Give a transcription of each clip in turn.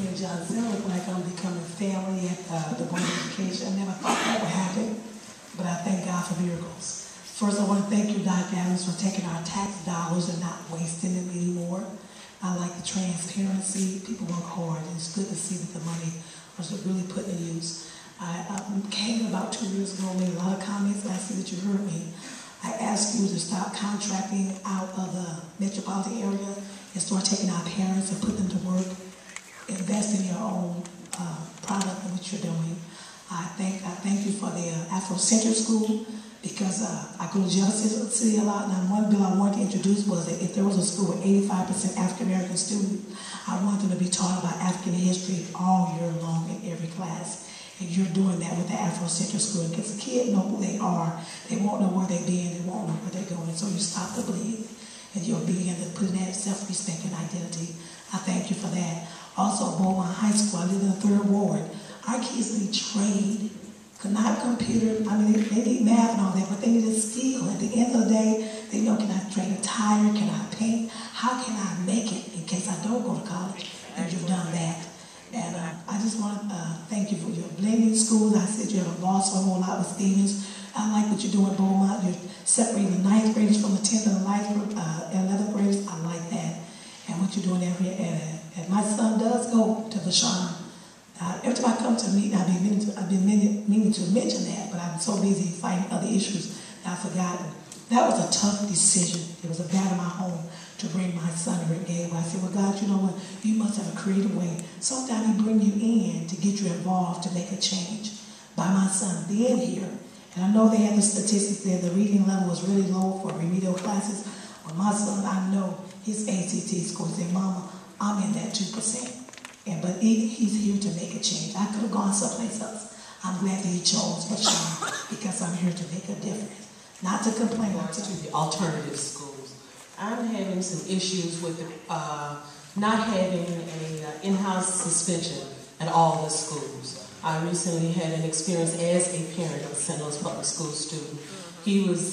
me and John look like I'm becoming family at the Board of Education. I never thought that would happen, but I thank God for miracles. First, I want to thank you, Dr. Adams, for taking our tax dollars and not wasting them anymore. I like the transparency. People work hard, and it's good to see that the money was really put in use. I came about 2 years ago, made a lot of comments, and I see that you heard me. I asked you to stop contracting out of the metropolitan area and start taking our parents and put them to work. Invest in your own product and what you're doing. I thank you for the Afrocentric School, because I go to Jefferson City a lot, and one bill I wanted to introduce was that if there was a school with 85% African American students, I want them to be taught about African history all year long in every class. And you're doing that with the Afrocentric School, because the kids know who they are. They won't know where they've been, they won't know where they're going. So you stop the bleed, and you'll begin to put in that self-respect and identity. I thank you for that. Also, Beaumont High School, I live in the 3rd Ward. Our kids need trade. Not computer, I mean, they need math and all that, but they need a skill. At the end of the day, they know, can I trade a tire, can I paint, how can I make it in case I don't go to college? And you've done that. And I just want to thank you for your blending schools. I said you have a loss a whole lot with Stevens. I like what you're doing at Beaumont. You're separating the 9th graders from the 10th and the 11th graders. I like that. And what you're doing every year. And my son does go to Vashon. Every time I come to meet, I've been meaning to mention that, but I'm so busy fighting other issues that I've forgotten. That was a tough decision. It was a battle in my home to bring my son to Rick Gable. I said, well, God, you know what? You must have a creative way. Sometimes he bring you in to get you involved to make a change. By my son being here, and I know they had the statistics there, the reading level was really low for remedial classes. Well, my son, I know his ACT score said, Mama, I'm in that 2%. But he's here to make a change. I could have gone someplace else. I'm glad that he chose Vashon, because I'm here to make a difference. Not to complain. To the alternative schools. I'm having some issues with not having an in-house suspension at all the schools. I recently had an experience as a parent of a St. Louis Public School student. He was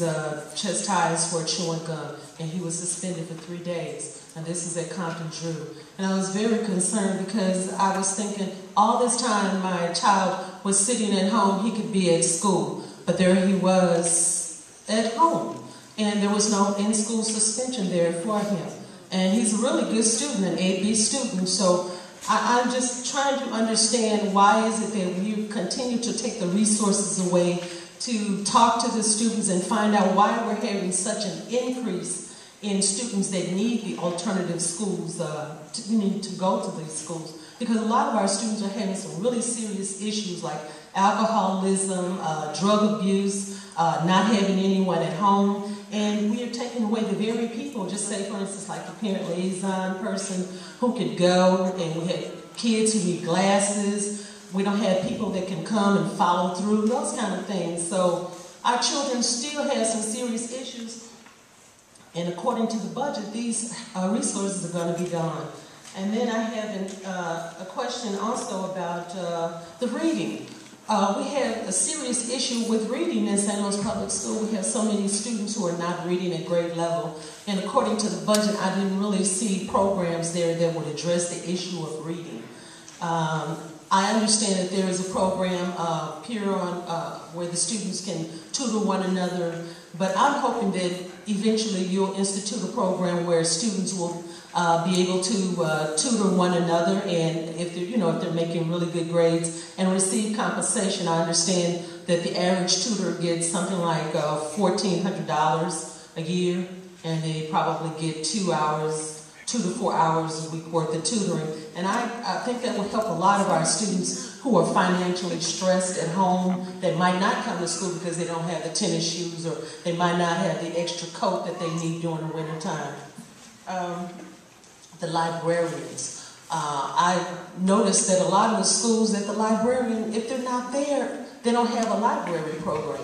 chastised for chewing gum, and he was suspended for 3 days. And this is at Compton Drew. And I was very concerned, because I was thinking all this time my child was sitting at home, he could be at school, but there he was at home. And there was no in-school suspension there for him. And he's a really good student, an A-B student, so I'm just trying to understand, why is it that you continue to take the resources away to talk to the students and find out why we're having such an increase in students that need the alternative schools, need to go to these schools. Because a lot of our students are having some really serious issues like alcoholism, drug abuse, not having anyone at home. And we are taking away the very people, just say for instance like the parent liaison person who could go, and we have kids who need glasses. We don't have people that can come and follow through, those kind of things. So our children still have some serious issues. And according to the budget, these resources are going to be gone. And then I have a question also about the reading. We have a serious issue with reading in St. Louis Public School. We have so many students who are not reading at grade level. And according to the budget, I didn't really see programs there that would address the issue of reading. I understand that there is a program here on where the students can tutor one another, but I'm hoping that eventually you'll institute a program where students will be able to tutor one another, and if they're, if they're making really good grades, and receive compensation. I understand that the average tutor gets something like $1,400 a year, and they probably get 2 to 4 hours a week worth of tutoring. And I think that will help a lot of our students who are financially stressed at home, that might not come to school because they don't have the tennis shoes, or they might not have the extra coat that they need during the winter time. The librarians. I noticed that a lot of the schools that the librarian, if they're not there, they don't have a library program.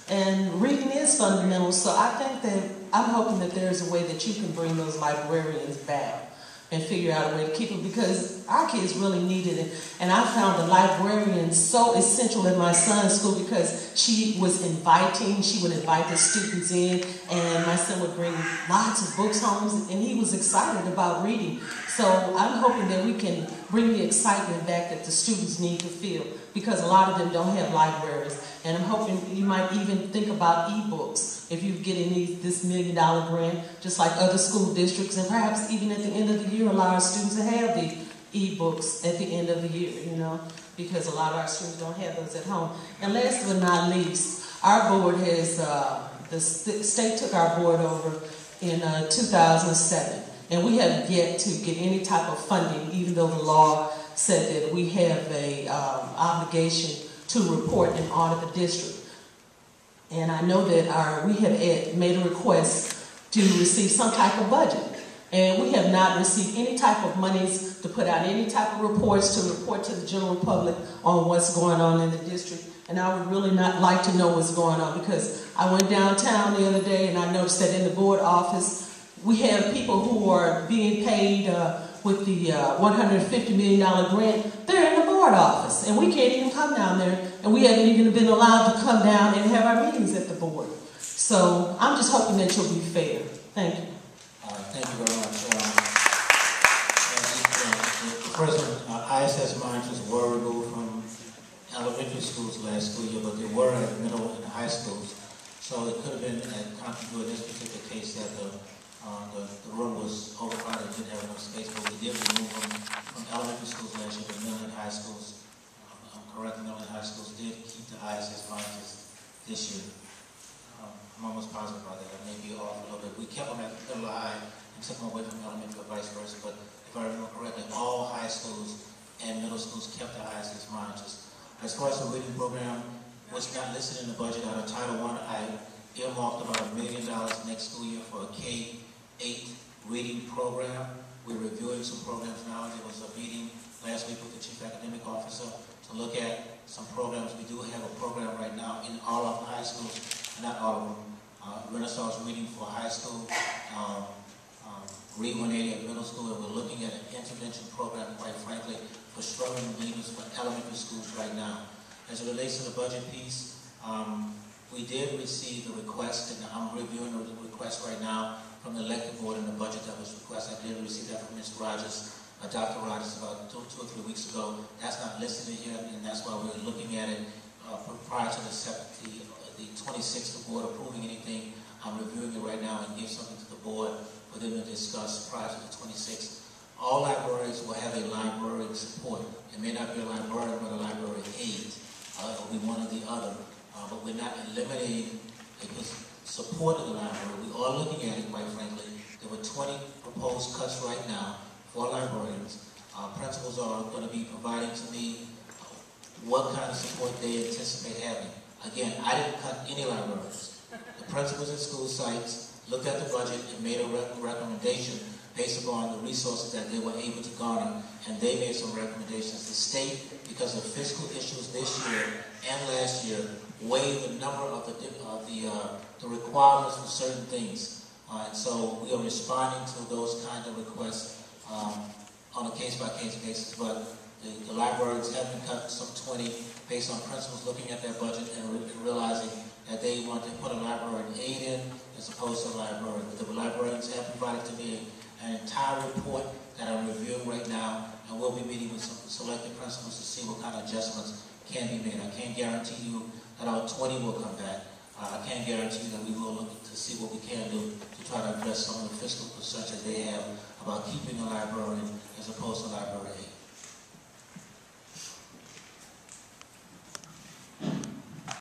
And reading is fundamental, so I think that, I'm hoping that there's a way that you can bring those librarians back and figure out a way to keep them, because because our kids really needed it. And I found the librarian so essential in my son's school because she was inviting. She would invite the students in, and my son would bring lots of books home, and he was excited about reading. So I'm hoping that we can bring the excitement back that the students need to feel, because a lot of them don't have libraries. And I'm hoping you might even think about e-books if you get in this $1 million grant, just like other school districts, and perhaps even at the end of the year allow our students to have the e-books at the end of the year, you know, because a lot of our students don't have those at home. And last but not least, our board has, the state took our board over in 2007, and we have yet to get any type of funding, even though the law said that we have a obligation to report and audit the district. And I know that we have made a request to receive some type of budget. And we have not received any type of monies to put out any type of reports to report to the general public on what's going on in the district. And I would really not like to know what's going on, because I went downtown the other day and I noticed that in the board office, we have people who are being paid with the $150 million grant. They're in the board office, and we can't even come down there, and we haven't even been allowed to come down and have our meetings at the board. So I'm just hoping that you'll be fair. Thank you. Thank you very much. The first one, ISS monitors were removed from elementary schools last school year, but they were at middle and high schools. So it could have been in this particular case that the room was overcrowded and didn't have enough space, but we did remove them from elementary schools last year, but middle and high schools, I'm correct, middle and high schools did keep the ISS monitors this year. I'm almost positive about that. I may be off a little bit. We kept them at middle or high and took them away from elementary or vice versa, but if I remember correctly, all high schools and middle schools kept the ISS monitors. As far as the reading program, what's not listed in the budget out of Title I, I earmarked about $1 million next school year for a K-8 reading program. We're reviewing some programs now. There was a meeting last week with the Chief Academic Officer to look at some programs. We do have a program right now in all of the high schools, not all of them. Renaissance Reading for high school, Read 180 at middle school, and we're looking at an intervention program, quite frankly, for struggling readers for elementary schools right now. As it relates to the budget piece, we did receive the request, and I'm reviewing the request right now from the elected board and the budget that was requested. I did receive that from Ms. Rogers, Dr. Rogers, about 2 or 3 weeks ago. That's not listed in here, and that's why we're looking at it prior to the 26th board approving anything. I'm reviewing it right now and give something to the board for them to discuss prior to the 26th. All libraries will have a library support. It may not be a librarian, but a library aide. It will be one or the other. But we're not eliminating support of the library. We are looking at it, quite frankly. There were 20 proposed cuts right now for librarians. Principals are going to be providing to me what kind of support they anticipate having. Again, I didn't cut any librarians. The principals at school sites looked at the budget and made a recommendation based upon the resources that they were able to garner, and they made some recommendations. The state, because of fiscal issues this year and last year, waived a number of the requirements for certain things. And so we are responding to those kind of requests on a case-by-case basis. But the libraries have been cut some 20 based on principals looking at their budget and realizing that they want to put a librarian aide in as opposed to a librarian. But the librarians have provided to me an entire report that I'm reviewing right now, and we'll be meeting with some selected principals to see what kind of adjustments can be made. I can't guarantee you that our 20 will come back. I can't guarantee that we will look to see what we can do to try to address some of the fiscal concerns that they have about keeping a librarian as opposed to a library aide.